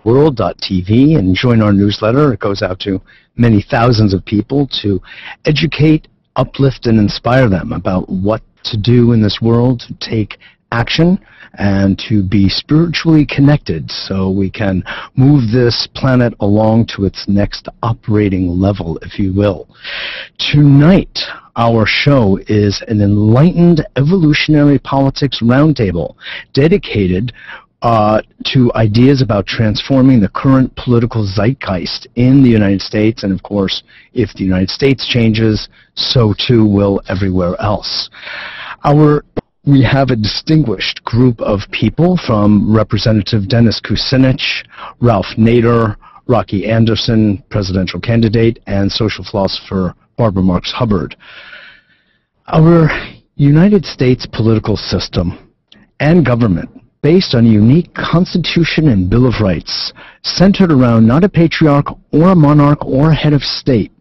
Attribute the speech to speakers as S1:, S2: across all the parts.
S1: world.tv and join our newsletter. It goes out to many thousands of people to educate, uplift, and inspire them about what to do in this world, to take action, and to be spiritually connected so we can move this planet along to its next operating level, if you will. Tonight, our show is an enlightened evolutionary politics roundtable dedicated to ideas about transforming the current political zeitgeist in the United States, and of course, if the United States changes, so too will everywhere else. We have a distinguished group of people, from Representative Dennis Kucinich, Ralph Nader, Rocky Anderson, presidential candidate, and social philosopher Barbara Marx Hubbard. Our United States political system and government, based on a unique Constitution and Bill of Rights, centered around not a patriarch or a monarch or a head of state,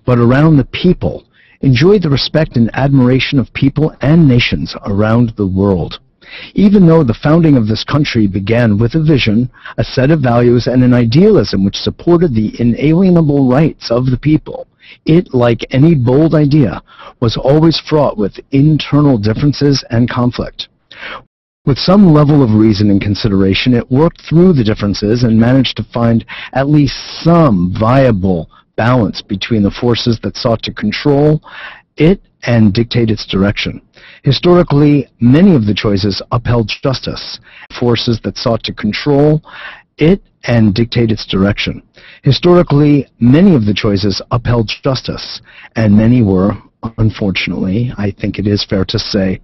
S1: but around the people, enjoyed the respect and admiration of people and nations around the world. Even though the founding of this country began with a vision, a set of values, and an idealism which supported the inalienable rights of the people, it, like any bold idea, was always fraught with internal differences and conflict. With some level of reason and consideration, it worked through the differences and managed to find at least some viable balance between the forces that sought to control it and dictate its direction. Historically, many of the choices upheld justice, forces that sought to control it and dictate its direction. Historically, many of the choices upheld justice, and many were, unfortunately, I think it is fair to say,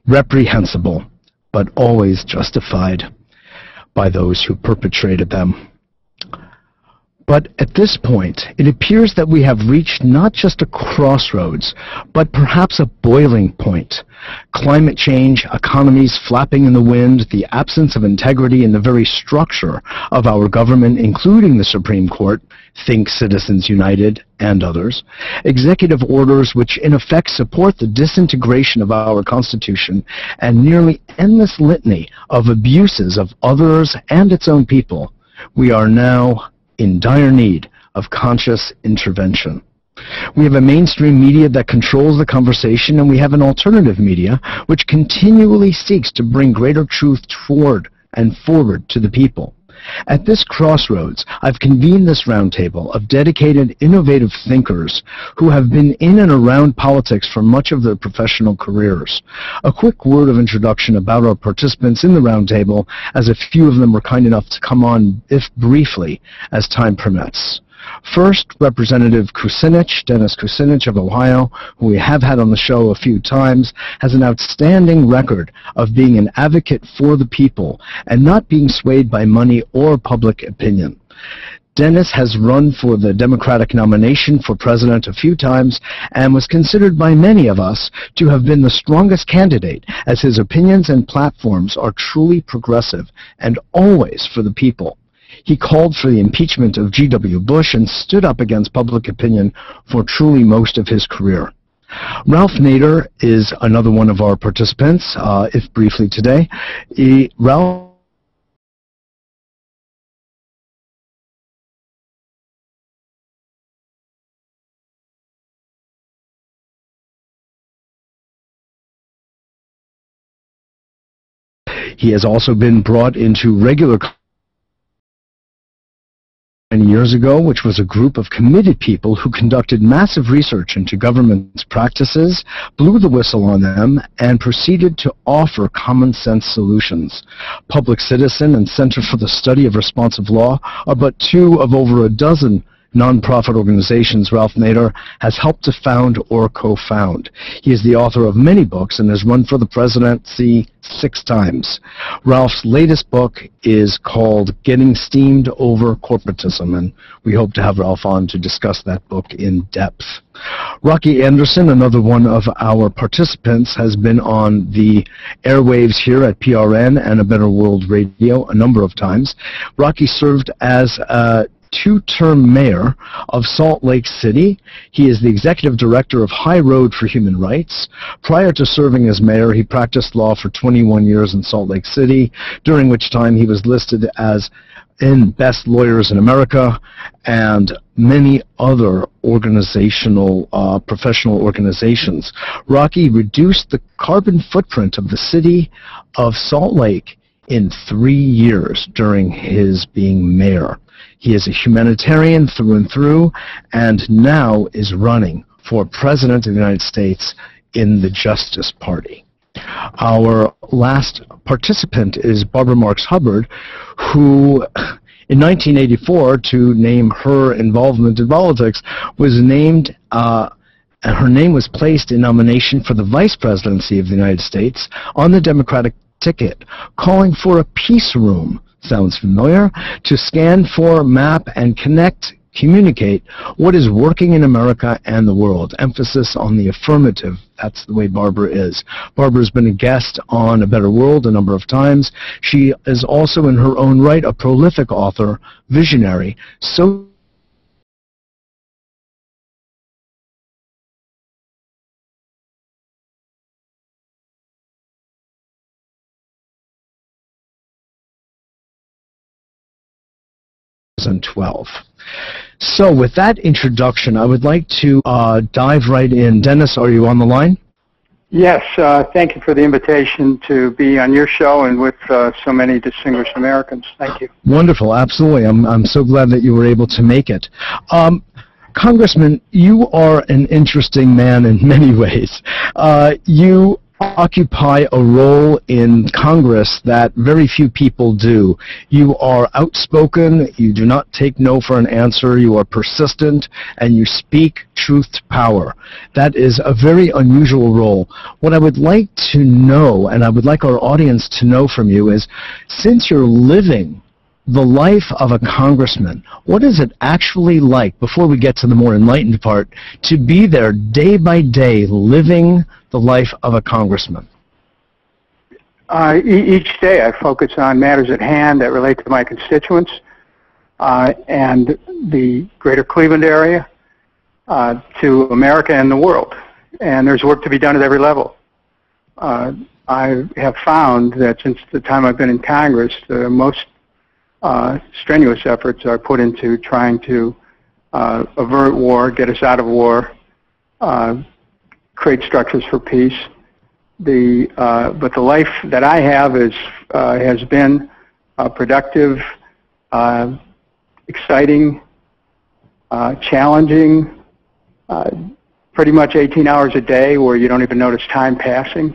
S1: reprehensible, but always justified by those who perpetrated them. But at this point, it appears that we have reached not just a crossroads, but perhaps a boiling point. Climate change, economies flapping in the wind, the absence of integrity in the very structure of our government, including the Supreme Court, Think Citizens United, and others, executive orders which in effect support the disintegration of our Constitution, and nearly endless litany of abuses of others and its own people, we are now in dire need of conscious intervention. We have a mainstream media that controls the conversation, and we have an alternative media which continually seeks to bring greater truth toward and forward to the people. At this crossroads, I've convened this roundtable of dedicated, innovative thinkers who have been in and around politics for much of their professional careers. A quick word of introduction about our participants in the roundtable, as a few of them were kind enough to come on, if briefly, as time permits. First, Representative Kucinich, Dennis Kucinich of Ohio, who we have had on the show a few times, has an outstanding record of being an advocate for the people and not being swayed by money or public opinion. Dennis has run for the Democratic nomination for president a few times and was considered by many of us to have been the strongest candidate, as his opinions and platforms are truly progressive and always for the people. He called for the impeachment of G.W. Bush and stood up against public opinion for truly most of his career. Ralph Nader is another one of our participants, if briefly today. Ralph He has also been brought into regular many years ago, which was a group of committed people who conducted massive research into government's practices, blew the whistle on them, and proceeded to offer common sense solutions. Public Citizen and Center for the Study of Responsive Law are but two of over a dozen nonprofit organizations Ralph Nader has helped to found or co-found. He is the author of many books and has run for the presidency 6 times. Ralph's latest book is called Getting Steamed Over Corporatism, and we hope to have Ralph on to discuss that book in depth. Rocky Anderson, another one of our participants, has been on the airwaves here at PRN and A Better World Radio a number of times. Rocky served as a 2-term mayor of Salt Lake City. He is the executive director of High Road for Human Rights. Prior to serving as mayor, he practiced law for 21 years in Salt Lake City, during which time he was listed as in Best Lawyers in America, and many other professional organizations. Rocky reduced the carbon footprint of the city of Salt Lake in 3 years during his being mayor. He is a humanitarian through and through, and now is running for President of the United States in the Justice Party. Our last participant is Barbara Marx Hubbard, who in 1984, to name her involvement in politics, was named, her name was placed in nomination for the vice presidency of the United States on the Democratic ticket, calling for a peace room, sounds familiar, to scan for, map, and communicate what is working in America and the world. Emphasis on the affirmative. That's the way Barbara is. Barbara's been a guest on A Better World a number of times. She is also in her own right a prolific author, visionary, so 2012. So with that introduction, I would like to dive right in. Dennis, are you on the line?
S2: Yes, thank you for the invitation to be on your show and with so many distinguished Americans. Thank you.
S1: Wonderful, absolutely. I'm so glad that you were able to make it. Congressman, you are an interesting man in many ways. You occupy a role in Congress that very few people do. You are outspoken, you do not take no for an answer, you are persistent, and you speak truth to power. That is a very unusual role. What I would like to know, and I would like our audience to know from you, is since you're living the life of a congressman, what is it actually like, before we get to the more enlightened part, to be there day by day living the life of a congressman?
S2: Each day I focus on matters at hand that relate to my constituents and the greater Cleveland area, to America and the world. And there's work to be done at every level. I have found that since the time I've been in Congress, the most strenuous efforts are put into trying to avert war, get us out of war, create structures for peace. But the life that I have is has been productive, exciting, challenging. Pretty much 18 hours a day where you don't even notice time passing.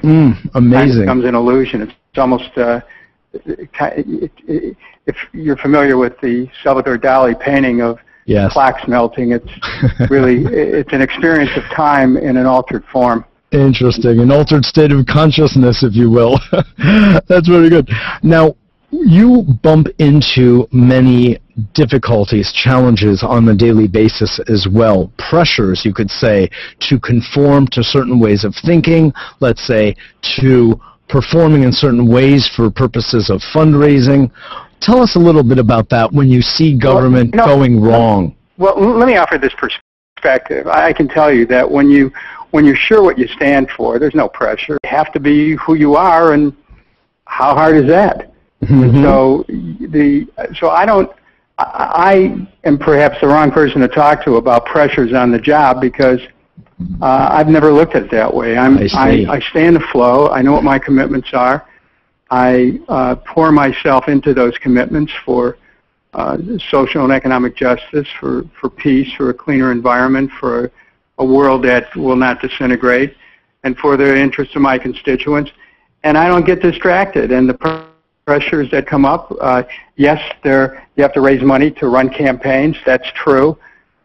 S1: Amazing.
S2: Time becomes an illusion. It's almost if you're familiar with the Salvador Dali painting of
S1: yes.
S2: clocks melting, it's really it's an experience of time in an altered form.
S1: Interesting, an altered state of consciousness, if you will. That's very good. Now, you bump into many difficulties, challenges on a daily basis as well. Pressures, you could say, to conform to certain ways of thinking, let's say, to performing in certain ways for purposes of fundraising. Tell us a little bit about that when you see government going wrong.
S2: Well, let me offer this perspective. I can tell you that when you're sure what you stand for, there's no pressure. You have to be who you are, and how hard is that?
S1: Mm-hmm.
S2: So I am perhaps the wrong person to talk to about pressures on the job, because I've never looked at it that way. I stay in the flow. I know what my commitments are. I pour myself into those commitments for social and economic justice, for peace, for a cleaner environment, for a world that will not disintegrate, and for the interests of my constituents. And I don't get distracted. And the pressures that come up, yes, you have to raise money to run campaigns. That's true.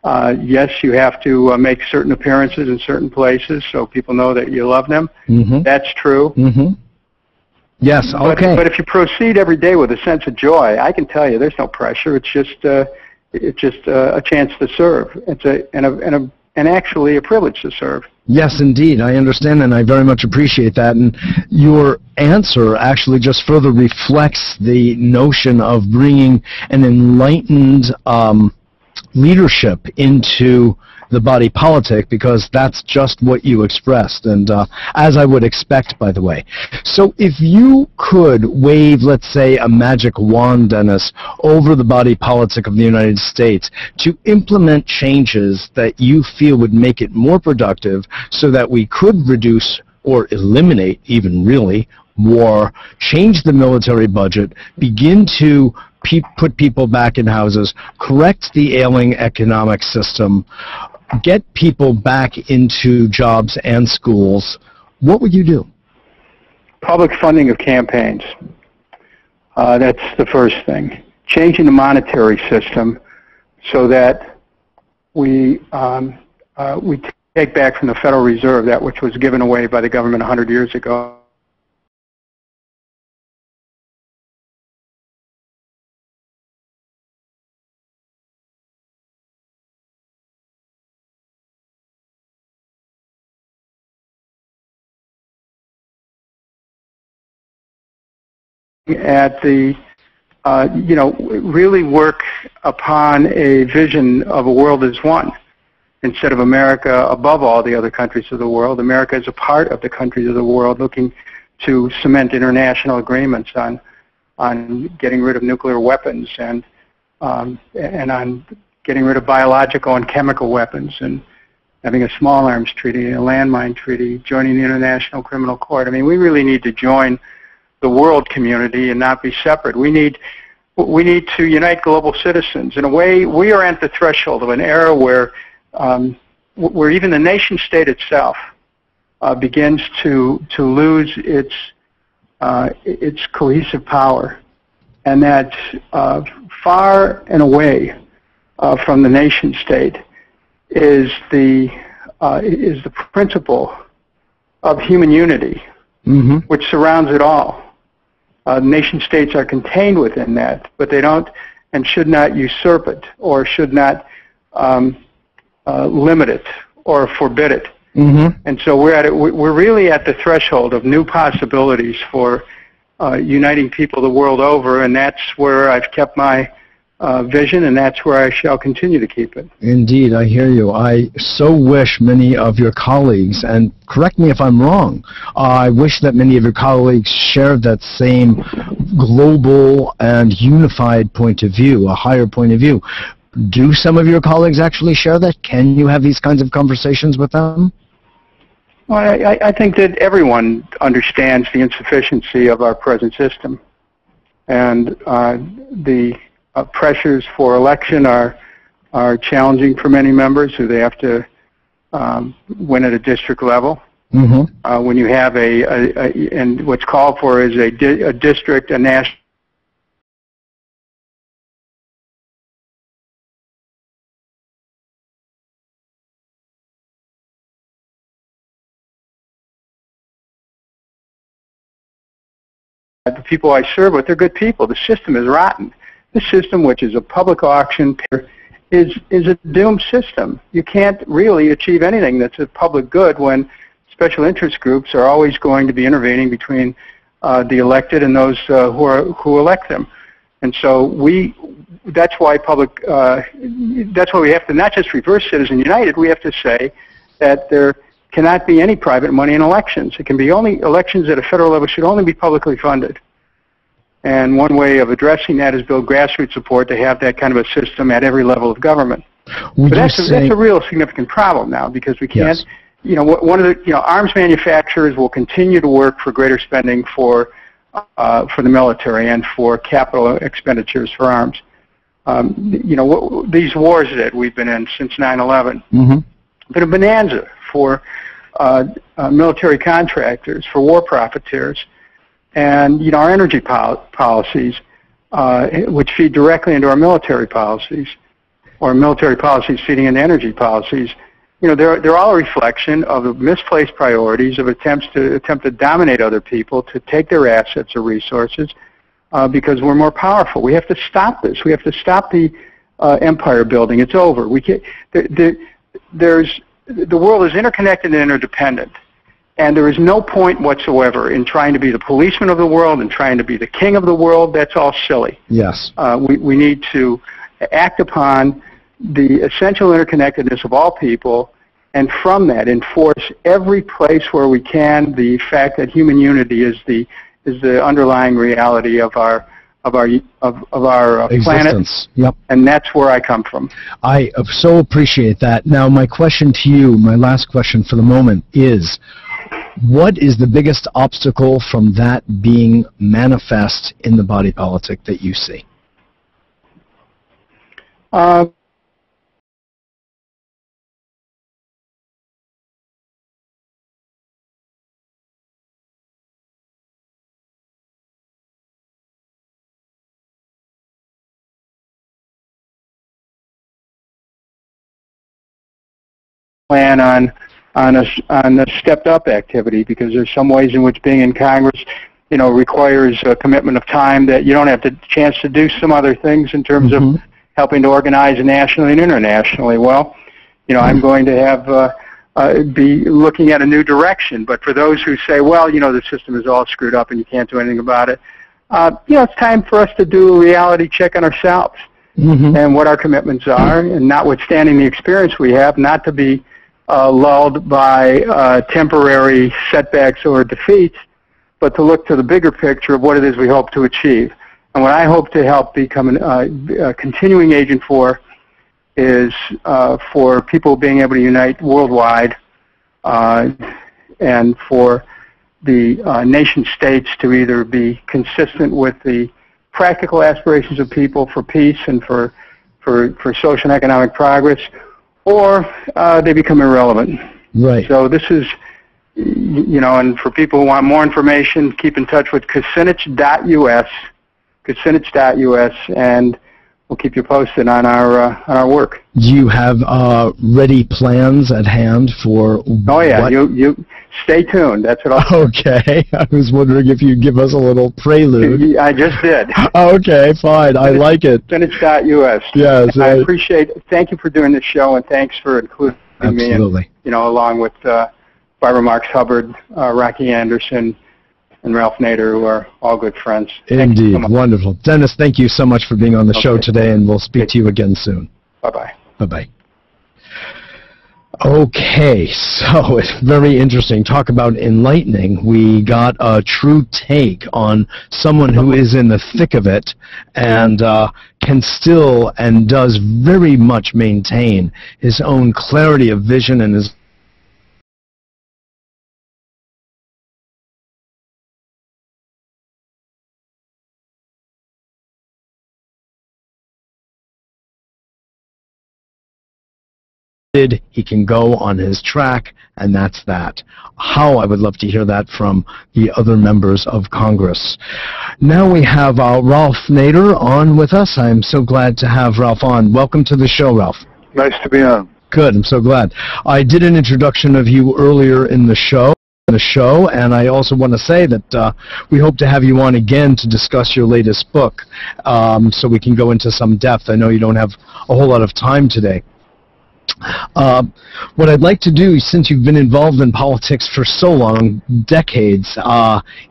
S2: Yes, you have to make certain appearances in certain places so people know that you love them.
S1: Mm-hmm.
S2: That's true.
S1: Mm-hmm. Yes, okay.
S2: But if you proceed every day with a sense of joy, I can tell you there's no pressure. It's just a chance to serve. And actually a privilege to serve.
S1: Yes, indeed. I understand, and I very much appreciate that. And your answer actually just further reflects the notion of bringing an enlightened leadership into the body politic, because that's just what you expressed, and as I would expect, by the way. So if you could wave, let's say, a magic wand, Dennis, over the body politic of the United States to implement changes that you feel would make it more productive so that we could reduce or eliminate, even really, war, change the military budget, begin to put people back in houses, correct the ailing economic system, get people back into jobs and schools, what would you do?
S2: Public funding of campaigns. That's the first thing. Changing the monetary system so that we take back from the Federal Reserve that which was given away by the government 100 years ago. At the, really work upon a vision of a world as one. Instead of America above all the other countries of the world, America is a part of the countries of the world, looking to cement international agreements on getting rid of nuclear weapons and on getting rid of biological and chemical weapons, and having a small arms treaty, a landmine treaty, joining the International Criminal Court. I mean, we really need to join the world community and not be separate. We need to unite global citizens. In a way, we are at the threshold of an era where even the nation state itself begins to lose its cohesive power, and that far and away from the nation state is the principle of human unity, which surrounds it all. Nation states are contained within that, but they don't and should not usurp it, or should not limit it or forbid it. And so we're really at the threshold of new possibilities for uniting people the world over, and that's where I've kept my vision, and that's where I shall continue to keep it.
S1: Indeed, I hear you. I so wish many of your colleagues, and correct me if I'm wrong, I wish that many of your colleagues shared that same global and unified point of view, a higher point of view. Do some of your colleagues actually share that? Can you have these kinds of conversations with them?
S2: Well, I think that everyone understands the insufficiency of our present system, and the pressures for election are challenging for many members, who they have to win at a district level. When you have and what's called for is a district, a national. The people I serve with, they're good people. The system is rotten. The system, which is a public auction, is a doomed system. You can't really achieve anything that's a public good when special interest groups are always going to be intervening between the elected and those who elect them. And so that's why we have to not just reverse Citizen United. We have to say that there cannot be any private money in elections. It can be only elections at a federal level should only be publicly funded. And one way of addressing that is build grassroots support to have that kind of a system at every level of government. But that's a real significant problem now, because we can't, arms manufacturers will continue to work for greater spending for the military and for capital expenditures for arms. These wars that we've been in since 9/11, been a bonanza for military contractors, for war profiteers, and our energy policies, which feed directly into our military policies, or military policies feeding into energy policies. They're all a reflection of the misplaced priorities of attempt to dominate other people, to take their assets or resources, because we're more powerful. We have to stop this. We have to stop the empire building. It's over. We can't. The world is interconnected and interdependent, and there is no point whatsoever in trying to be the policeman of the world and trying to be the king of the world. That's all silly.
S1: Yes.
S2: We need to act upon the essential interconnectedness of all people, and from that enforce every place where we can the fact that human unity is the underlying reality of our planet.
S1: Yep.
S2: And that's where I come from.
S1: I so appreciate that. Now, my question to you, my last question for the moment, is what is the biggest obstacle from that being manifest in the body politic that you see?
S2: Plan on a stepped up activity, because there's some ways in which being in Congress, requires a commitment of time that you don't have the chance to do some other things in terms of helping to organize nationally and internationally. Well, I'm going to have be looking at a new direction. But for those who say, well, the system is all screwed up and you can't do anything about it, it's time for us to do a reality check on ourselves and what our commitments are, and notwithstanding the experience we have, not to be lulled by temporary setbacks or defeats, but to look to the bigger picture of what it is we hope to achieve. And what I hope to help become a continuing agent for is for people being able to unite worldwide, and for the nation states to either be consistent with the practical aspirations of people for peace and for social and economic progress, or they become irrelevant.
S1: Right.
S2: So this is, and for people who want more information, keep in touch with Kucinich.us, and we'll keep you posted on our work.
S1: Do you have ready plans at hand for?
S2: Oh yeah,
S1: what?
S2: You stay tuned. That's what I'll.
S1: Okay, I was wondering if you'd give us a little prelude.
S2: I just did.
S1: Okay, fine. I like it.
S2: Kucinich.us.
S1: Yes.
S2: I appreciate it. Thank you for doing this show, and thanks for including me.
S1: Absolutely.
S2: And, along with Barbara Marks Hubbard, Rocky Anderson, and Ralph Nader, who are all good friends.
S1: Indeed. Wonderful. Dennis, thank you so much for being on the show today, and we'll speak to you again soon.
S2: Bye-bye.
S1: Bye-bye. Okay, so it's very interesting. Talk about enlightening. We got a true take on someone who is in the thick of it and can still and does very much maintain his own clarity of vision and his he can go on his track, and that's that. How I would love to hear that from the other members of Congress. Now we have Ralph Nader on with us. I'm so glad to have Ralph on. Welcome to the show, Ralph.
S3: Nice to be on.
S1: Good, I'm so glad. I did an introduction of you earlier in the show, and I also want to say that we hope to have you on again to discuss your latest book, so we can go into some depth. I know you don't have a whole lot of time today. What I'd like to do, since you've been involved in politics for so long, decades,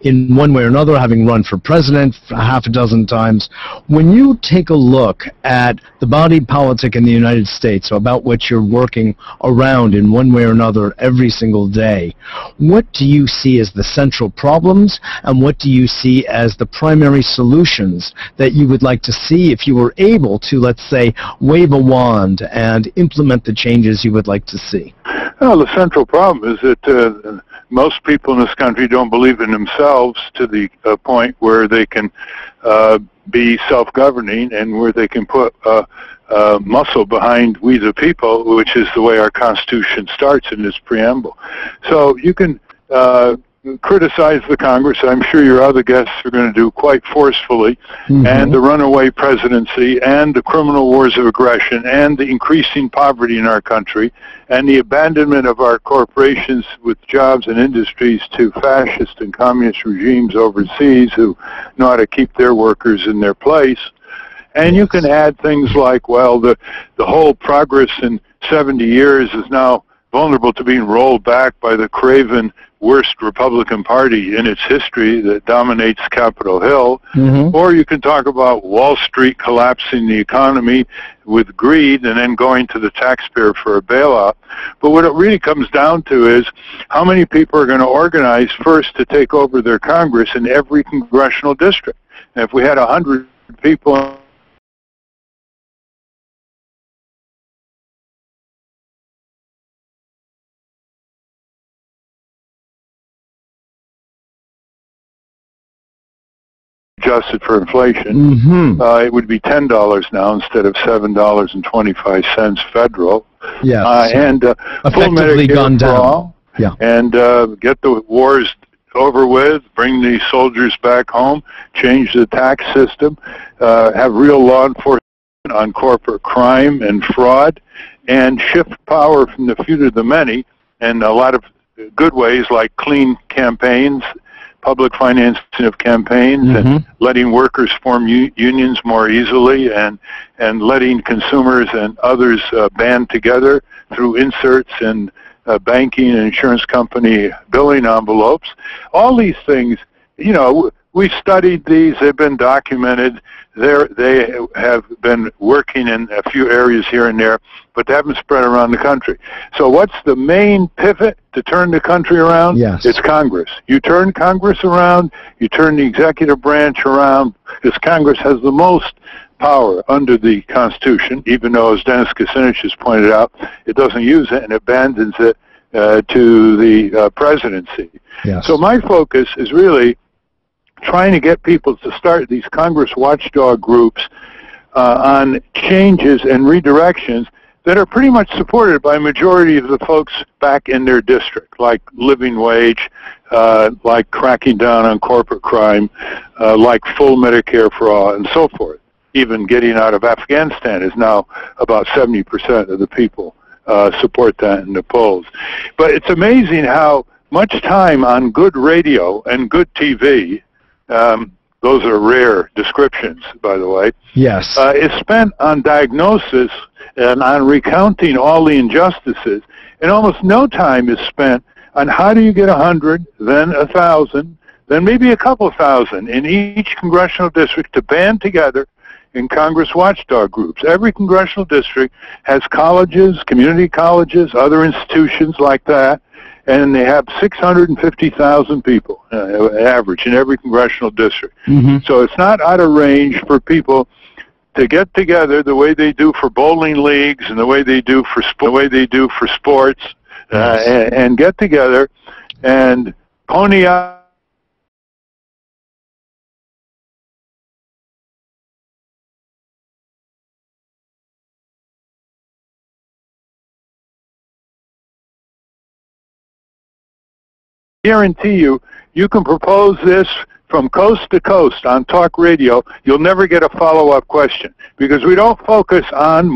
S1: in one way or another, having run for president half a dozen times, when you take a look at the body politic in the United States, so about which you're working around in one way or another every single day, what do you see as the central problems, and what do you see as the primary solutions that you would like to see if you were able to, let's say, wave a wand and implement the changes you would like to see?
S3: Well, the central problem is that most people in this country don't believe in themselves to the point where they can be self-governing and where they can put muscle behind we the people, which is the way our Constitution starts in this preamble. So you can criticize the Congress. I'm sure your other guests are going to do quite forcefully, and the runaway presidency, and the criminal wars of aggression, and the increasing poverty in our country, and the abandonment of our corporations with jobs and industries to fascist and communist regimes overseas who know how to keep their workers in their place. And you can add things like, well, the whole progress in 70 years is now vulnerable to being rolled back by the craven worst Republican Party in its history that dominates Capitol Hill, or you can talk about Wall Street collapsing the economy with greed and then going to the taxpayer for a bailout. But what it really comes down to is how many people are going to organize first to take over their Congress in every congressional district. And if we had 100 people adjusted for inflation, it would be $10 now instead of $7.25 federal.
S1: Yes,
S3: and full
S1: effectively
S3: Medicare
S1: gone
S3: for
S1: down.
S3: all, and get the wars over with, bring the soldiers back home, change the tax system, have real law enforcement on corporate crime and fraud, and shift power from the few to the many, and a lot of good ways like clean campaigns, public financing of campaigns, and letting workers form unions more easily, and letting consumers and others band together through inserts and banking and insurance company billing envelopes. All these things, you know, we've studied these. They've been documented. They have been working in a few areas here and there, but they haven't spread around the country. So what's the main pivot to turn the country around?
S1: Yes.
S3: It's Congress. You turn Congress around, you turn the executive branch around, because Congress has the most power under the Constitution, even though, as Dennis Kucinich has pointed out, it doesn't use it and abandons it to the presidency.
S1: Yes.
S3: So my focus is really trying to get people to start these Congress watchdog groups on changes and redirections that are pretty much supported by a majority of the folks back in their district, like living wage, like cracking down on corporate crime, like full Medicare for all, and so forth. Even getting out of Afghanistan is now about 70% of the people support that in the polls. But it's amazing how much time on good radio and good TV, those are rare descriptions, by the way,
S1: yes,
S3: is spent on diagnosis and on recounting all the injustices, and almost no time is spent on how do you get 100, then 1,000, then maybe a couple thousand in each congressional district to band together in Congress watchdog groups. Every congressional district has colleges, community colleges, other institutions like that, and they have 650,000 people average in every congressional district. So it's not out of range for people to get together the way they do for bowling leagues and the way they do for sports, and get together and pony up. Guarantee you, you can propose this from coast to coast on talk radio. You'll never get a follow-up question because we don't focus on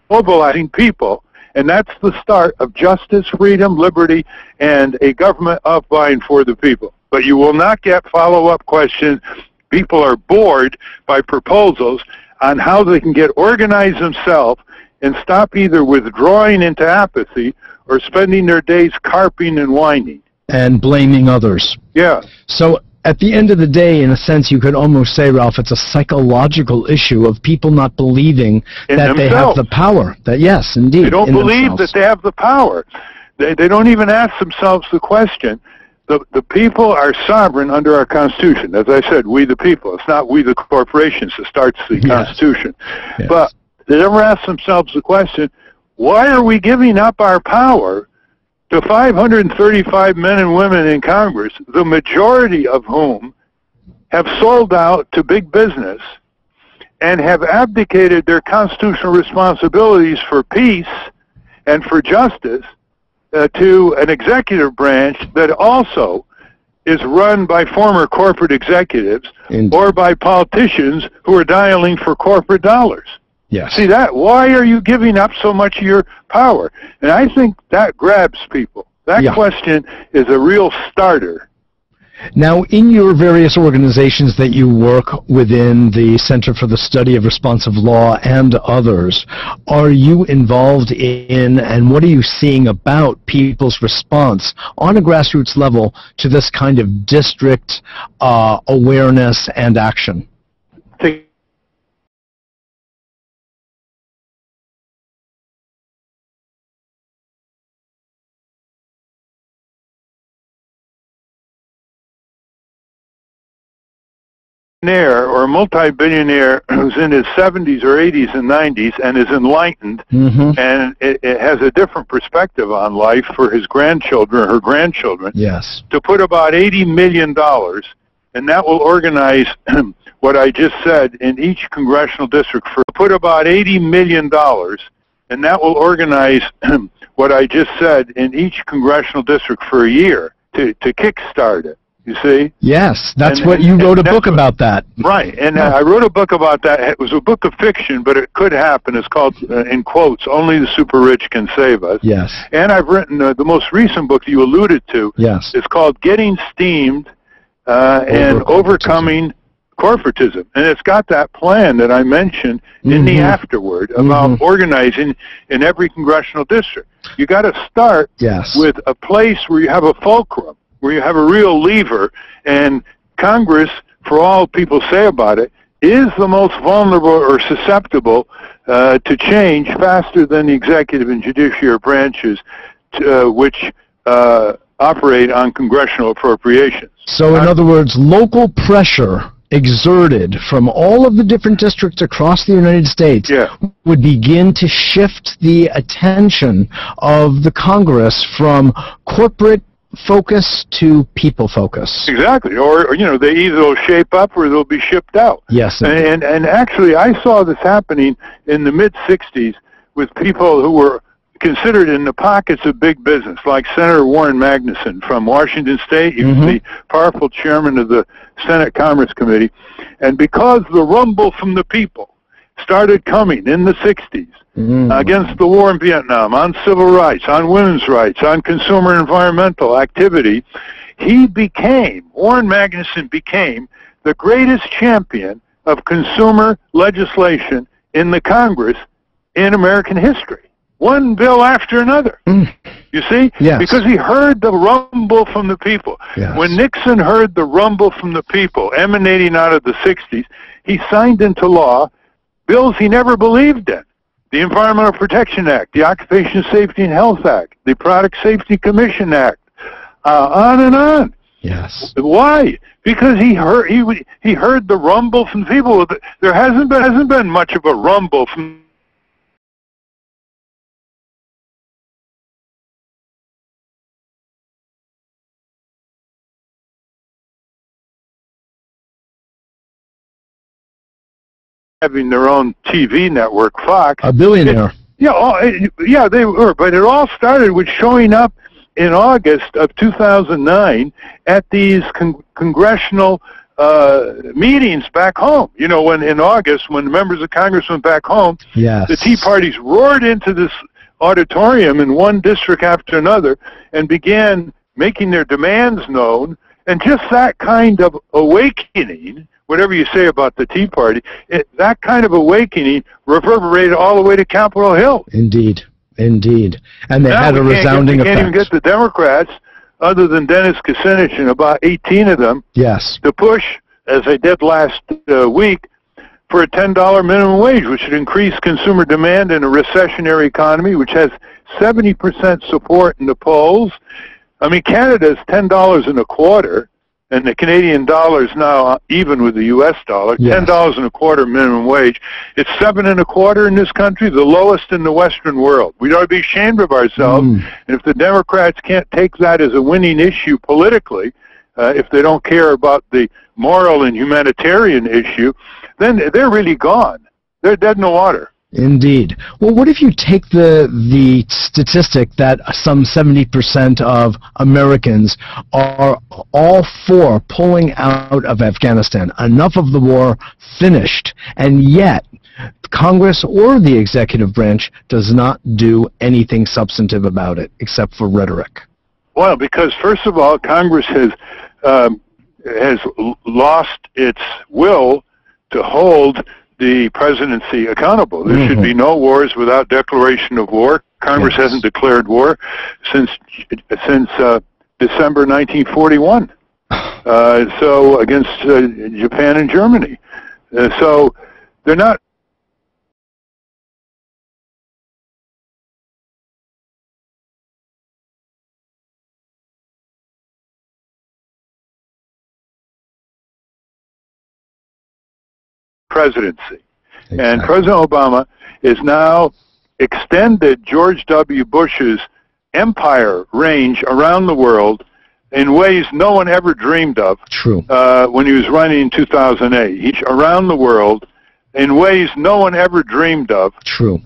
S3: mobilizing people, and that's the start of justice, freedom, liberty, and a government of by and for the people. But you will not get follow-up questions. People are bored by proposals on how they can get organized themselves and stop either withdrawing into apathy or spending their days carping and whining.
S1: And blaming others.
S3: Yeah.
S1: So at the end of the day, in a sense, you could almost say, Ralph, it's a psychological issue of people not believing that they have the power. That yes, indeed.
S3: They don't believe that they have the power. They don't even ask themselves the question. The people are sovereign under our Constitution. As I said, we the people. It's not we the corporations that starts the Constitution.
S1: Yes.
S3: But they never ask themselves the question, why are we giving up our power to 535 men and women in Congress, the majority of whom have sold out to big business and have abdicated their constitutional responsibilities for peace and for justice to an executive branch that also is run by former corporate executives or by politicians who are dialing for corporate dollars.
S1: Yes.
S3: See that? Why are you giving up so much of your power? And I think that grabs people. That question is a real starter.
S1: Now, in your various organizations that you work within, the Center for the Study of Responsive Law and others, are you involved in, and what are you seeing about people's response on a grassroots level to this kind of district awareness and action?
S3: Or a multi-billionaire who's in his 70s or 80s and 90s and is enlightened, and it has a different perspective on life for his grandchildren or her grandchildren,
S1: yes,
S3: to put about $80 million, and that will organize what I just said in each congressional district for put about $80 million, and that will organize what I just said in each congressional district for a year to kickstart it. You see?
S1: Yes, that's what you wrote a book about that.
S3: Right, and I wrote a book about that. It was a book of fiction, but it could happen. It's called, in quotes, Only the Super Rich Can Save Us.
S1: Yes.
S3: And I've written the most recent book you alluded to.
S1: Yes.
S3: It's called Getting Steamed and Overcoming Corporatism. And it's got that plan that I mentioned in the afterword about organizing in every congressional district. You got to start with a place where you have a fulcrum, where you have a real lever, and Congress, for all people say about it, is the most vulnerable or susceptible to change faster than the executive and judiciary branches, which operate on congressional appropriations.
S1: So in other words, local pressure exerted from all of the different districts across the United States would begin to shift the attention of the Congress from corporate focus to people focus.
S3: Exactly. Or you know, they either will shape up or they'll be shipped out.
S1: Yes.
S3: And actually, I saw this happening in the mid-'60s with people who were considered in the pockets of big business, like Senator Warren Magnuson from Washington State. He was the powerful chairman of the Senate Commerce Committee. And because the rumble from the people started coming in the 60s against the war in Vietnam, on civil rights, on women's rights, on consumer environmental activity, Warren Magnuson became the greatest champion of consumer legislation in the Congress in American history. One bill after another. You see?
S1: Yes.
S3: Because he heard the rumble from the people.
S1: Yes.
S3: When Nixon heard the rumble from the people emanating out of the 60s, he signed into law bills he never believed in. The Environmental Protection Act, the Occupational Safety and Health Act, the Product Safety Commission Act, on and on.
S1: Yes.
S3: Why? Because he heard the rumble from people. There hasn't been much of a rumble from having their own TV network, Fox.
S1: A billionaire.
S3: They were, but it all started with showing up in August of 2009 at these congressional meetings back home. You know, when in August, when members of Congress went back home, the Tea Parties roared into this auditorium in one district after another and began making their demands known. And just that kind of awakening, whatever you say about the Tea Party, that kind of awakening reverberated all the way to Capitol Hill.
S1: Indeed, indeed. And they had a resounding effect.
S3: We can't even get the Democrats, other than Dennis Kucinich and about 18 of them, to push, as they did last week, for a $10 minimum wage, which would increase consumer demand in a recessionary economy, which has 70% support in the polls. I mean, Canada's $10.25, and the Canadian dollar is now even with the U.S. dollar, $10.25 minimum wage. It's $7.25 in this country, the lowest in the Western world. We ought to be ashamed of ourselves. And if the Democrats can't take that as a winning issue politically, if they don't care about the moral and humanitarian issue, then they're really gone. They're dead in the water.
S1: Indeed. Well, what if you take the statistic that some 70% of Americans are all for pulling out of Afghanistan, enough of the war finished, and yet Congress or the executive branch does not do anything substantive about it except for rhetoric?
S3: Well, because first of all, Congress has has lost its will to hold the presidency accountable. There should be no wars without declaration of war. Congress hasn't declared war since December 1941. So against Japan and Germany. So they're not. Presidency. Exactly. And President Obama is now extended George W. Bush's empire range around the world in ways no one ever dreamed of.
S1: True.
S3: When he was running in 2008. He's around the world in ways no one ever dreamed of.
S1: True.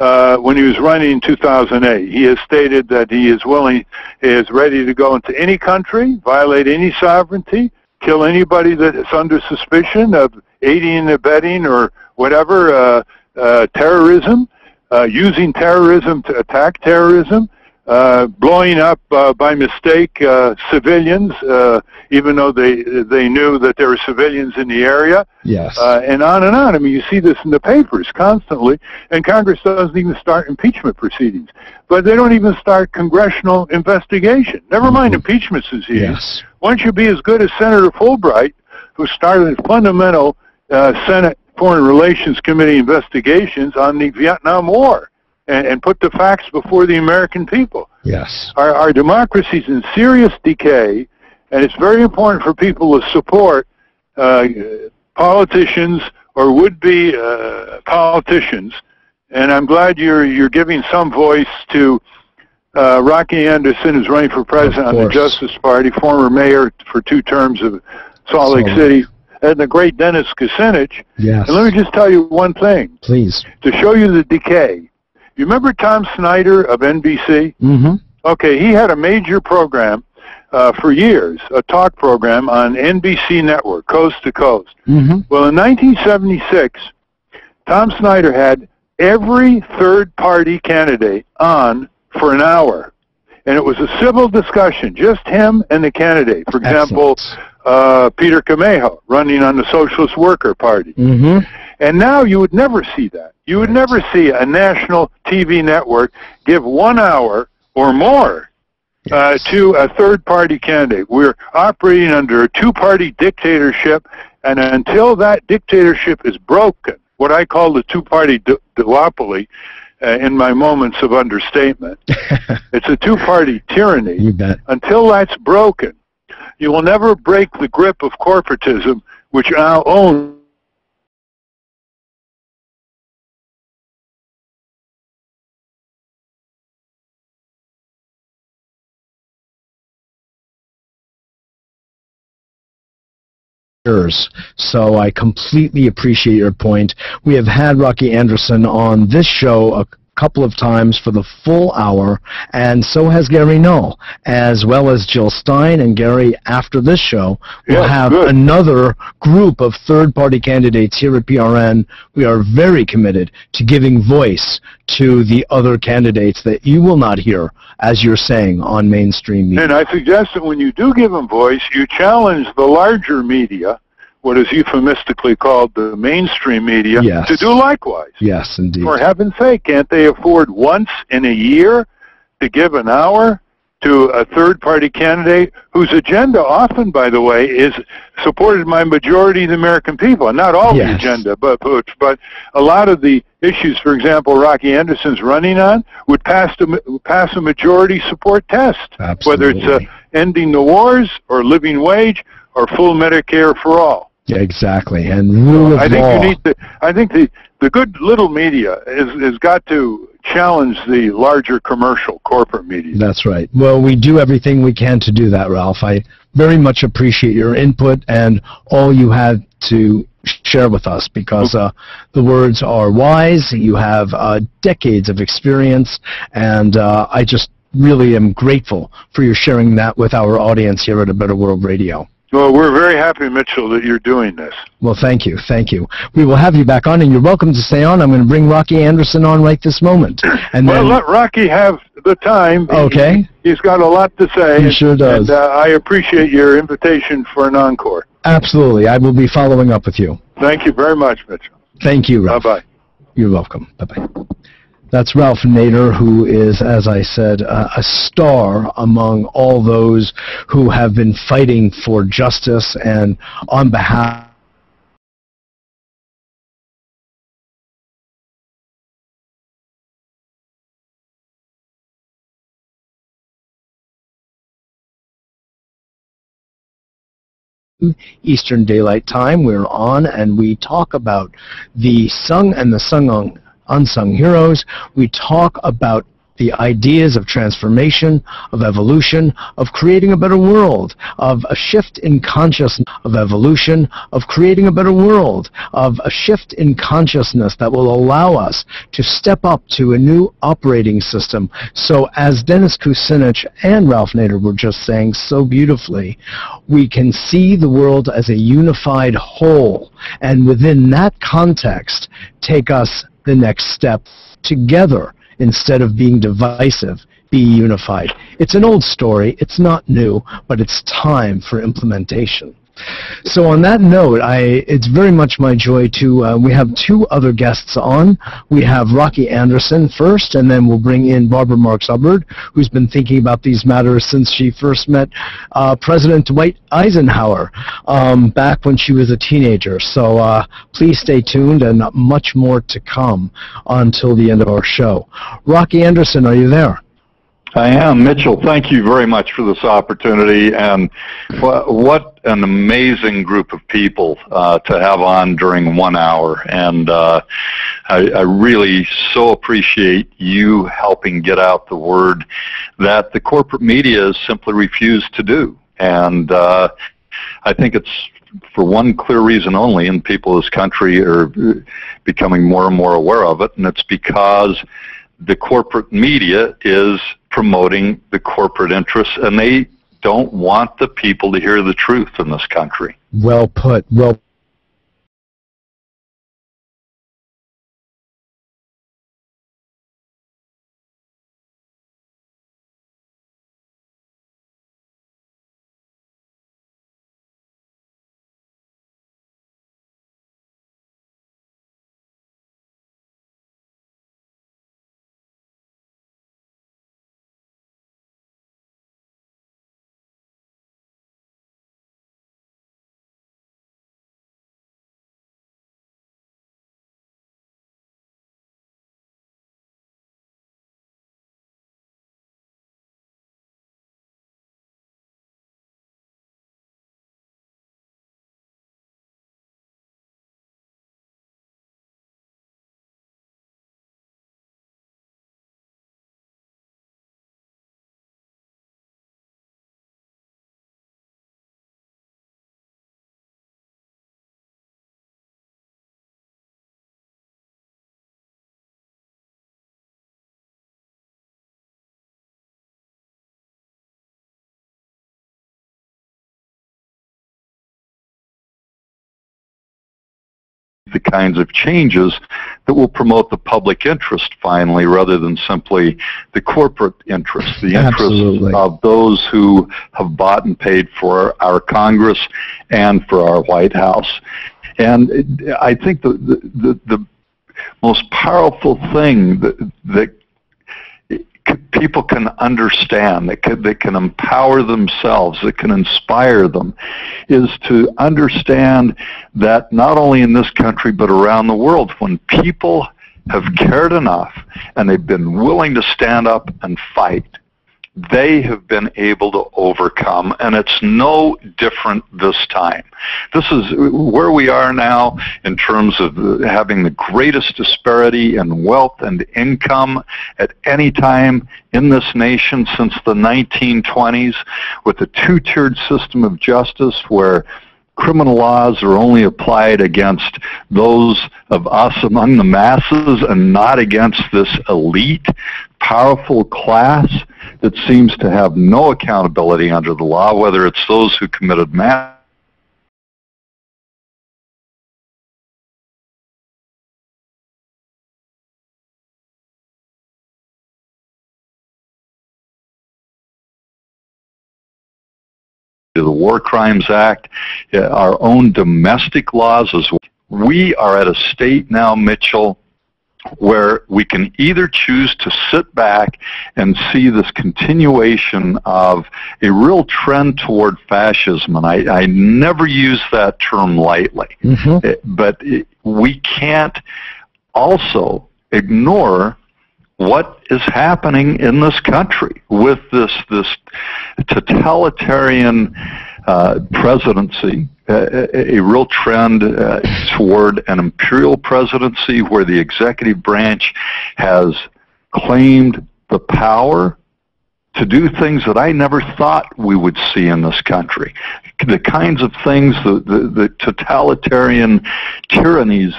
S3: When he was running in 2008. He has stated that he is ready to go into any country, violate any sovereignty, kill anybody that is under suspicion of aiding and abetting or whatever, terrorism, using terrorism to attack terrorism, blowing up by mistake civilians, even though they knew that there were civilians in the area.
S1: Yes.
S3: And on and on. I mean, you see this in the papers constantly, and Congress doesn't even start impeachment proceedings. But they don't even start congressional investigation. Never mind impeachment proceedings.
S1: Yes.
S3: Why don't you be as good as Senator Fulbright, who started fundamental Senate Foreign Relations Committee investigations on the Vietnam War and put the facts before the American people.
S1: Yes.
S3: Our democracy's in serious decay, and it's very important for people to support politicians or would-be politicians. And I'm glad you're giving some voice to Rocky Anderson, who's running for president on the Justice Party, former mayor for 2 terms of Salt Lake City, and the great Dennis Kucinich.
S1: Yes.
S3: And let me just tell you one thing.
S1: Please.
S3: To show you the decay. You remember Tom Snyder of NBC?
S1: Mm-hmm.
S3: Okay, he had a major program for years, a talk program on NBC Network, coast to coast.
S1: Mm-hmm.
S3: Well, in 1976, Tom Snyder had every third-party candidate on for an hour. And it was a civil discussion, just him and the candidate. For example, Peter Camejo, running on the Socialist Worker Party.
S1: Mm-hmm.
S3: And now you would never see that. You would never see a national TV network give 1 hour or more to a third-party candidate. We're operating under a 2-party dictatorship, and until that dictatorship is broken, what I call the 2-party duopoly, in my moments of understatement, it's a 2-party tyranny.
S1: You bet.
S3: Until that's broken, you will never break the grip of corporatism, which now owns
S1: So I completely appreciate your point. We have had Rocky Anderson on this show a couple of times for the full hour, and so has Gary Null, as well as Jill Stein. And Gary, after this show, we'll have another group of third-party candidates here at PRN. We are very committed to giving voice to the other candidates that you will not hear, as you're saying, on mainstream media.
S3: And I suggest that when you do give them voice, you challenge the larger media, what is euphemistically called the mainstream media, to do likewise.
S1: Yes, indeed.
S3: For heaven's sake, can't they afford once in a year to give an hour to a third-party candidate whose agenda often, by the way, is supported by majority of the American people? And not all the agenda, but a lot of the issues, for example, Rocky Anderson's running on, would pass a majority support test.
S1: Absolutely.
S3: Whether it's ending the wars or living wage or full Medicare for all.
S1: Yeah, exactly. And rule of law.
S3: I think the good little media has got to challenge the larger commercial corporate media.
S1: That's right. Well, we do everything we can to do that, Ralph. I very much appreciate your input and all you had to share with us, because the words are wise. You have decades of experience, and I just really am grateful for your sharing that with our audience here at A Better World Radio.
S3: Well, we're very happy, Mitchell, that you're doing this.
S1: Well, thank you. Thank you. We will have you back on, and you're welcome to stay on. I'm going to bring Rocky Anderson on right this moment. And
S3: let Rocky have the time.
S1: Okay.
S3: He's got a lot to say.
S1: He sure does.
S3: And I appreciate your invitation for an encore.
S1: Absolutely. I will be following up with you.
S3: Thank you very much, Mitchell.
S1: Thank you, Ralph.
S3: Bye-bye.
S1: You're welcome. Bye-bye. That's Ralph Nader, who is, as I said, a star among all those who have been fighting for justice and on behalf Eastern Daylight Time. We're on and we talk about the sung and the unsung heroes. We talk about the ideas of transformation, of evolution, of creating a better world, of a shift in consciousness, of evolution, of creating a better world, of a shift in consciousness that will allow us to step up to a new operating system. So as Dennis Kucinich and Ralph Nader were just saying so beautifully, we can see the world as a unified whole, and within that context, take us the next step together. Instead of being divisive, be unified. It's an old story, it's not new, but it's time for implementation. So on that note, it's very much my joy to, we have two other guests on. We have Rocky Anderson first, and then we'll bring in Barbara Marks Hubbard, who's been thinking about these matters since she first met President Dwight Eisenhower back when she was a teenager. So please stay tuned, and much more to come until the end of our show. Rocky Anderson, are you there?
S4: I am. Mitchell, thank you very much for this opportunity, and what an amazing group of people to have on during 1 hour, and I really so appreciate you helping get out the word that the corporate media has simply refused to do, and I think it's for one clear reason only, and people in this country are becoming more and more aware of it, and it's because the corporate media is promoting the corporate interests, and they don't want the people to hear the truth in this country.
S1: Well put. Well
S4: The kinds of changes that will promote the public interest finally, rather than simply the corporate interest, the interest of those who have bought and paid for our Congress and for our White House. And I think the most powerful thing that people can understand, that can empower themselves, that can inspire them, is to understand that not only in this country but around the world, when people have cared enough and they've been willing to stand up and fight, they have been able to overcome, and it's no different this time. This is where we are now in terms of having the greatest disparity in wealth and income at any time in this nation since the 1920s, with a two-tiered system of justice where criminal laws are only applied against those of us among the masses and not against this elite, powerful class that seems to have no accountability under the law, whether it's those who committed mass War Crimes Act, our own domestic laws as well. We are at a state now, Mitchell, where we can either choose to sit back and see this continuation of a real trend toward fascism, and I never use that term lightly, but we can't also ignore what is happening in this country with this totalitarian presidency, a real trend toward an imperial presidency where the executive branch has claimed the power to do things that I never thought we would see in this country. The kinds of things, the totalitarian tyrannies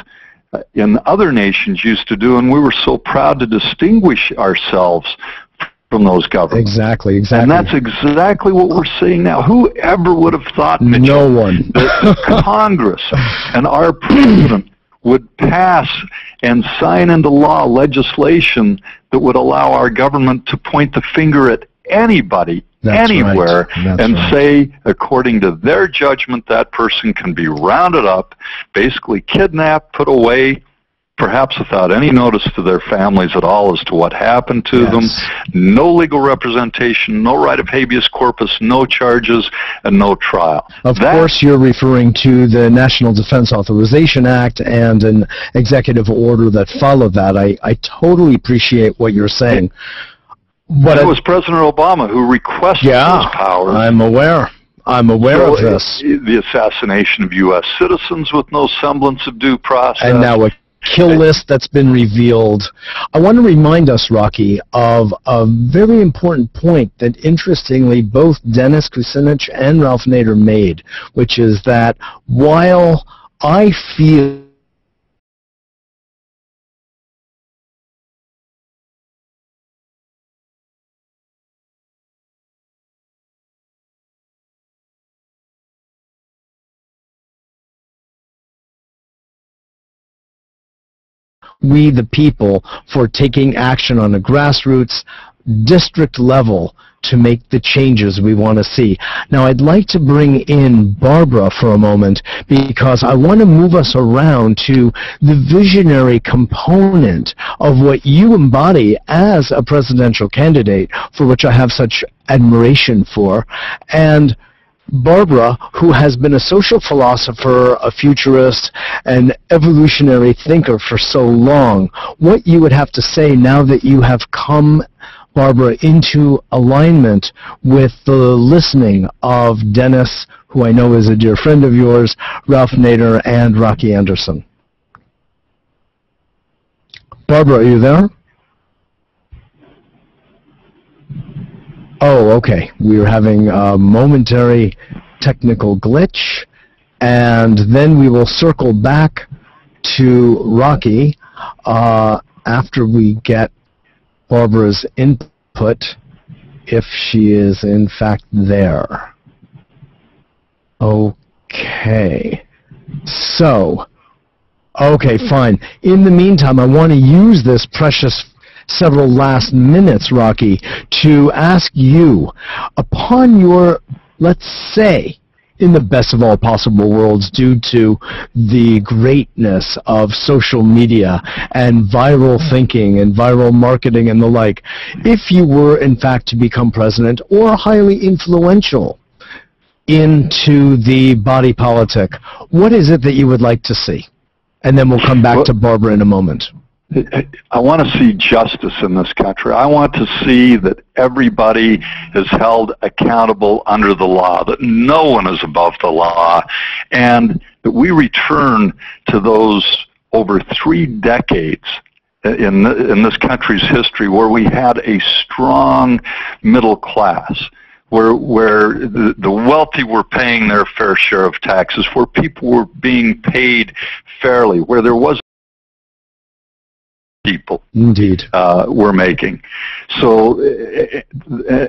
S4: in other nations used to do, and we were so proud to distinguish ourselves from those governments.
S1: Exactly.
S4: And that's exactly what we're seeing now. Whoever would have thought, Mitchell,
S1: no one,
S4: that Congress and our president would pass and sign into law legislation that would allow our government to point the finger at anybody, anywhere, and say, according to their judgment, that person can be rounded up, basically kidnapped, put away, perhaps without any notice to their families at all as to what happened to them, no legal representation, no right of habeas corpus, no charges, and no trial.
S1: Of course, you're referring to the National Defense Authorization Act and an executive order that followed that. I totally appreciate what you're saying.
S4: But it was President Obama who requested those powers.
S1: I'm aware. I'm aware of this.
S4: The assassination of U.S. citizens with no semblance of due process.
S1: And now a kill list that's been revealed. I want to remind us, Rocky, of a very important point that, interestingly, both Dennis Kucinich and Ralph Nader made, which is that while I feel we the people for taking action on a grassroots district level to make the changes we want to see. Now I'd like to bring in Barbara for a moment because I want to move us around to the visionary component of what you embody as a presidential candidate, for which I have such admiration for. And Barbara, who has been a social philosopher, a futurist, an evolutionary thinker for so long, what you would have to say now that you have come, Barbara, into alignment with the listening of Dennis, who I know is a dear friend of yours, Ralph Nader, and Rocky Anderson. Barbara, are you there? Oh, okay. We're having a momentary technical glitch, and then we will circle back to Rocky after we get Barbara's input, if she is in fact there. Okay. So, okay, fine. In the meantime, I want to use this precious several last minutes, Rocky, to ask you, upon your, let's say, in the best of all possible worlds, due to the greatness of social media and viral thinking and viral marketing and the like, if you were in fact to become president or highly influential into the body politic, what is it that you would like to see? And then we'll come back to Barbara in a moment.
S4: I want to see justice in this country. I want to see that everybody is held accountable under the law, that no one is above the law, and that we return to those over 3 decades in this country's history where we had a strong middle class, where the wealthy were paying their fair share of taxes, where people were being paid fairly, where there was people.
S1: Indeed.
S4: We're making. So,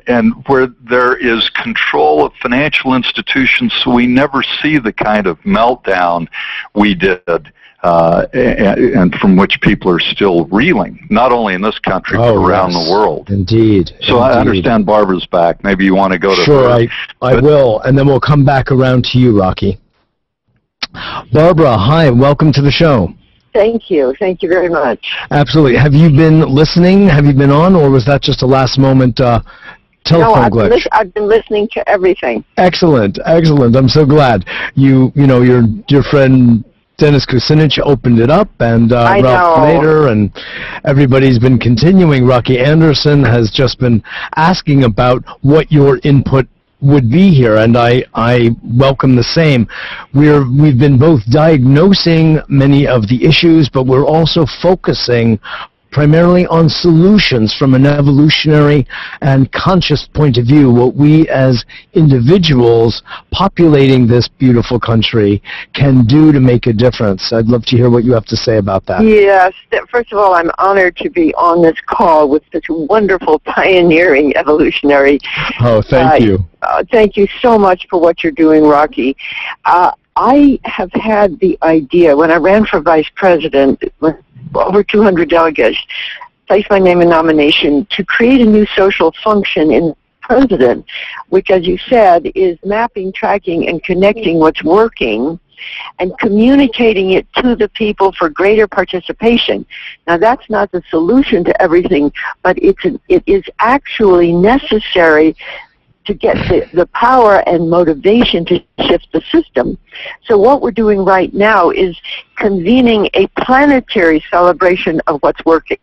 S4: and where there is control of financial institutions, so we never see the kind of meltdown we did, and from which people are still reeling, not only in this country, but around the world.
S1: Indeed.
S4: So I understand Barbara's back. Maybe you want to go to her.
S1: Sure, I will, and then we'll come back around to you, Rocky. Barbara, hi, welcome to the show.
S5: Thank you. Thank you very much.
S1: Absolutely. Have you been listening? Have you been on, or was that just a last-moment telephone glitch?
S5: I've been listening to everything.
S1: Excellent. Excellent. I'm so glad. You know, your friend Dennis Kucinich opened it up, and Ralph Nader, and everybody's been continuing. Rocky Anderson has just been asking about what your input would be here, and I welcome the same. We've been both diagnosing many of the issues, but we're also focusing primarily on solutions from an evolutionary and conscious point of view, what we as individuals populating this beautiful country can do to make a difference. I'd love to hear what you have to say about that.
S5: Yes. First of all, I'm honored to be on this call with such wonderful, pioneering evolutionary.
S1: Oh, thank you.
S5: Thank you so much for what you're doing, Rocky. I have had the idea, when I ran for vice president, with over 200 delegates, placed my name in nomination to create a new social function in president, which, as you said, is mapping, tracking, and connecting what's working and communicating it to the people for greater participation. Now, that's not the solution to everything, but it is actually necessary to get the power and motivation to shift the system. So what we're doing right now is convening a planetary celebration of what's working.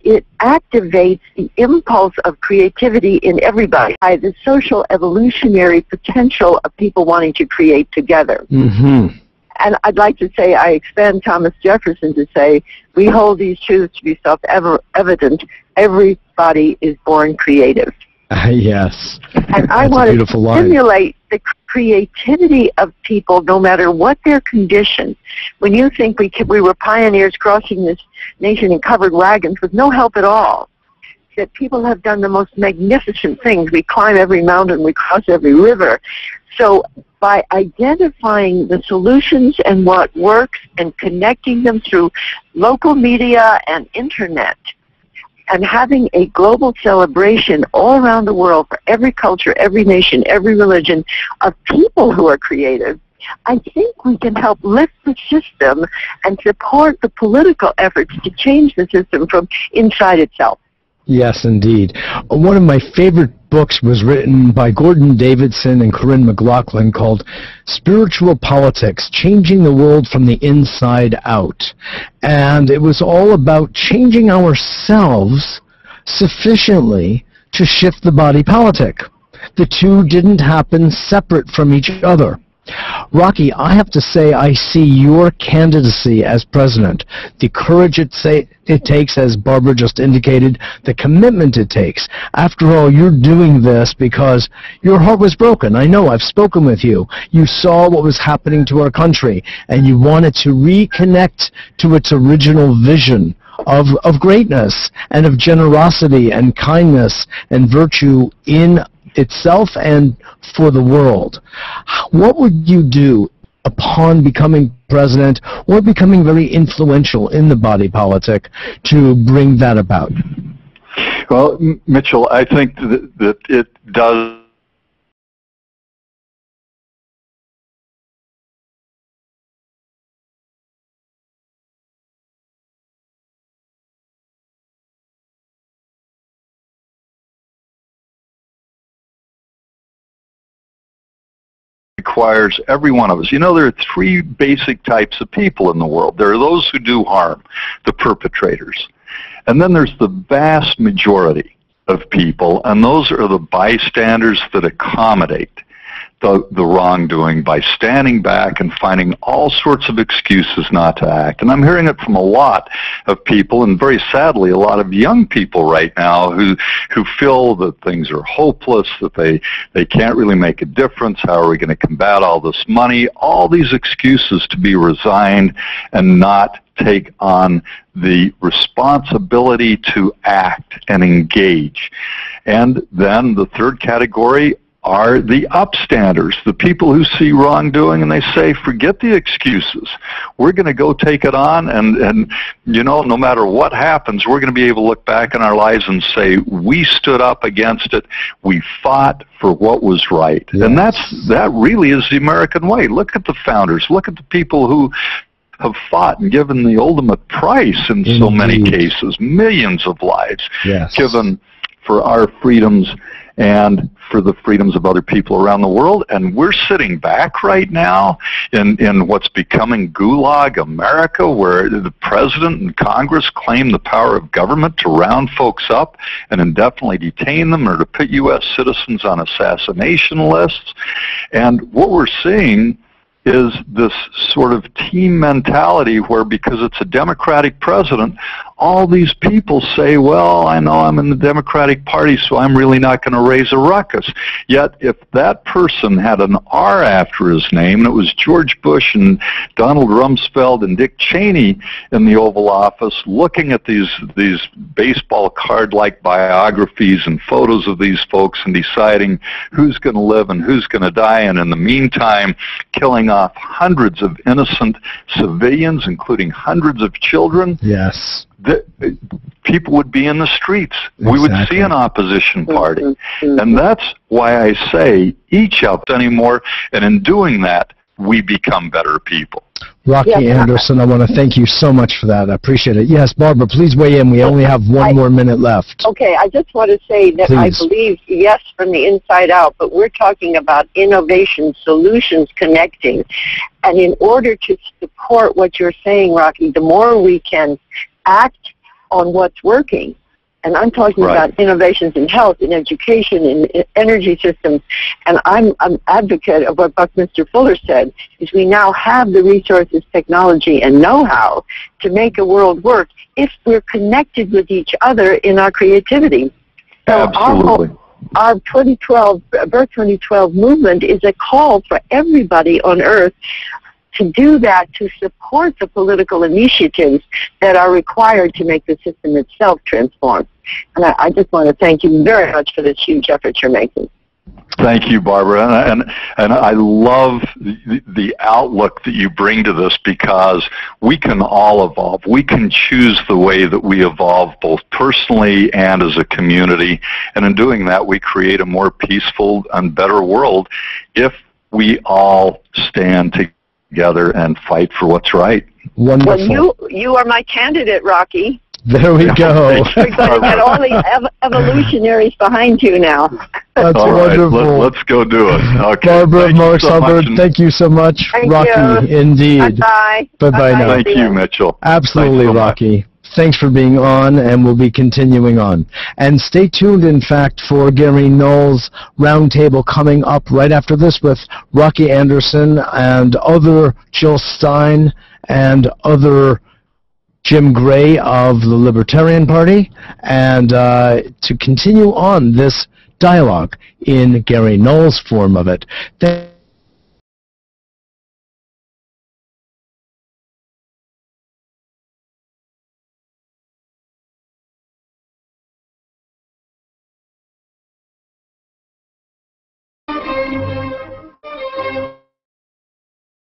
S5: It activates the impulse of creativity in everybody, by the social evolutionary potential of people wanting to create together.
S1: Mm-hmm.
S5: And I'd like to say, I expand Thomas Jefferson to say, we hold these truths to be self-evident. Everybody is born creative.
S1: Yes.
S5: And I want to stimulate the creativity of people no matter what their condition. When you think we were pioneers crossing this nation in covered wagons with no help at all, that people have done the most magnificent things. We climb every mountain, we cross every river. So by identifying the solutions and what works and connecting them through local media and internet, and having a global celebration all around the world for every culture, every nation, every religion of people who are creative, I think we can help lift the system and support the political efforts to change the system from inside itself.
S1: Yes, indeed. One of my favorite books was written by Gordon Davidson and Corinne McLaughlin called Spiritual Politics, Changing the World from the Inside Out. And it was all about changing ourselves sufficiently to shift the body politic. The two didn't happen separate from each other. Rocky, I have to say I see your candidacy as president, the courage it takes, as Barbara just indicated, the commitment it takes. After all, you're doing this because your heart was broken. I know, I've spoken with you. You saw what was happening to our country, and you wanted to reconnect to its original vision of greatness and of generosity and kindness and virtue in itself and for the world. What would you do upon becoming president or becoming very influential in the body politic to bring that about?
S4: Well, Mitchell, I think that it does requires every one of us. You know, there are three basic types of people in the world. There are those who do harm, the perpetrators. And then there's the vast majority of people, and those are the bystanders that accommodate the wrongdoing by standing back and finding all sorts of excuses not to act. And I'm hearing it from a lot of people, and very sadly, a lot of young people right now who feel that things are hopeless, that they can't really make a difference. How are we going to combat all this money? All these excuses to be resigned and not take on the responsibility to act and engage. And then the third category are the upstanders, the people who see wrongdoing and they say, forget the excuses. We're going to go take it on, and you know, no matter what happens, we're going to be able to look back in our lives and say, we stood up against it. We fought for what was right. Yes. And that really is the American way. Look at the founders. Look at the people who have fought and given the ultimate price in so many cases, millions of lives given for our freedoms and for the freedoms of other people around the world. And we're sitting back right now in what's becoming Gulag America, where the president and Congress claim the power of government to round folks up and indefinitely detain them, or to put U.S. citizens on assassination lists. And what we're seeing is this sort of team mentality where, because it's a Democratic president, all these people say, well, I know I'm in the Democratic Party, so I'm really not going to raise a ruckus. Yet if that person had an R after his name, and it was George Bush and Donald Rumsfeld and Dick Cheney in the Oval Office looking at these baseball card-like biographies and photos of these folks and deciding who's going to live and who's going to die, and in the meantime killing off hundreds of innocent civilians, including hundreds of children, people would be in the streets. Exactly. We would see an opposition party. And that's why I say each of us anymore, and in doing that, we become better people.
S1: Rocky Anderson, I want to thank you so much for that. I appreciate it. Yes, Barbara, please weigh in. We only have one more minute left.
S5: Okay, I just want to say that I believe, yes, from the inside out, but we're talking about innovation, solutions, connecting. And in order to support what you're saying, Rocky, the more we can act on what's working, and I'm talking about innovations in health, in education, in energy systems, and I'm an advocate of what Buckminster Fuller said, is we now have the resources, technology, and know-how to make a world work if we're connected with each other in our creativity. So
S4: absolutely.
S5: Our 2012, Birth 2012 movement is a call for everybody on Earth to do that, to support the political initiatives that are required to make the system itself transform. And I just want to thank you very much for this huge effort you're making.
S4: Thank you, Barbara. And I love the outlook that you bring to this, because we can all evolve. We can choose the way that we evolve, both personally and as a community. And in doing that, we create a more peaceful and better world if we all stand together and fight for what's right.
S1: Wonderful.
S5: Well, you are my candidate, Rocky.
S1: There we go.
S5: We're going to get all the evolutionaries behind you now.
S1: That's
S4: all
S1: wonderful.
S4: Right, let's go do it. Okay.
S1: Barbara Morris Hubbard, thank you so much.
S5: Thank
S1: Rocky,
S5: you.
S1: indeed.
S5: Bye-bye.
S1: Bye-bye now.
S4: Thank you, Mitchell.
S1: Absolutely,
S4: so
S1: Rocky. Thanks for being on, and we'll be continuing on. And stay tuned, in fact, for Gary Knoll's roundtable coming up right after this with Rocky Anderson and other Jill Stein and other Jim Gray of the Libertarian Party, and to continue on this dialogue in Gary Knoll's form of it.